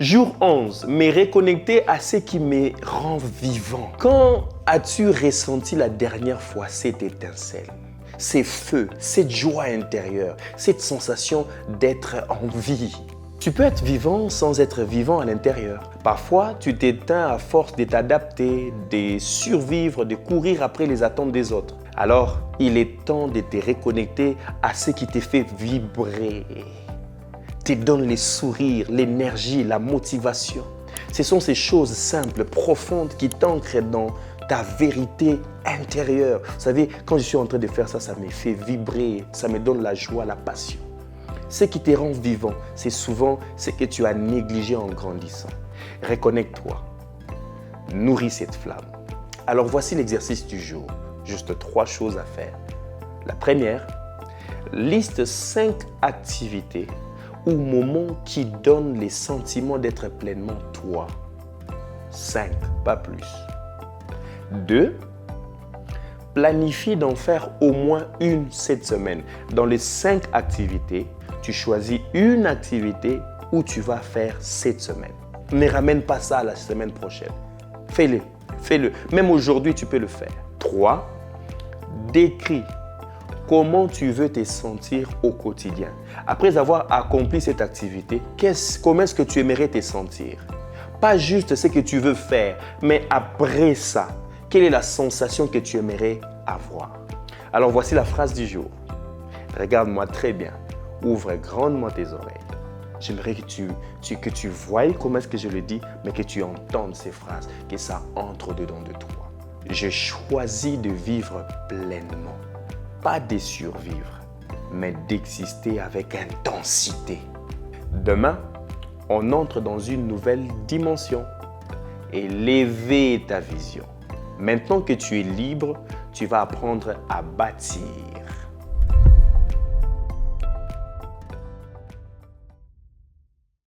Jour 11, me reconnecter à ce qui me rend vivant. Quand as-tu ressenti la dernière fois cette étincelle, ces feux, cette joie intérieure, cette sensation d'être en vie? Tu peux être vivant sans être vivant à l'intérieur. Parfois, tu t'éteins à force de t'adapter, de survivre, de courir après les attentes des autres. Alors, il est temps de te reconnecter à ce qui te fait vibrer, te donne les sourires, l'énergie, la motivation. Ce sont ces choses simples, profondes qui t'ancrent dans ta vérité intérieure. Vous savez, quand je suis en train de faire ça, ça me fait vibrer, ça me donne la joie, la passion. Ce qui te rend vivant, c'est souvent ce que tu as négligé en grandissant. Reconnecte-toi. Nourris cette flamme. Alors voici l'exercice du jour. Juste 3 choses à faire. La première, liste 5 activités ou moments qui donnent les sentiments d'être pleinement toi. 5, pas plus. 2, planifie d'en faire au moins une cette semaine. Dans les 5 activités, tu choisis une activité où tu vas faire cette semaine. Ne ramène pas ça à la semaine prochaine. Fais-le, fais-le. Même aujourd'hui, tu peux le faire. 3, décris comment tu veux te sentir au quotidien. Après avoir accompli cette activité, comment est-ce que tu aimerais te sentir? Pas juste ce que tu veux faire, mais après ça, quelle est la sensation que tu aimerais avoir? Alors voici la phrase du jour. Regarde-moi très bien. Ouvre grandement tes oreilles. J'aimerais que tu voies comment est-ce que je le dis, mais que tu entendes ces phrases, que ça entre dedans de toi. Je choisis de vivre pleinement. Pas de survivre, mais d'exister avec intensité. Demain, on entre dans une nouvelle dimension. Élever ta vision. Maintenant que tu es libre, tu vas apprendre à bâtir.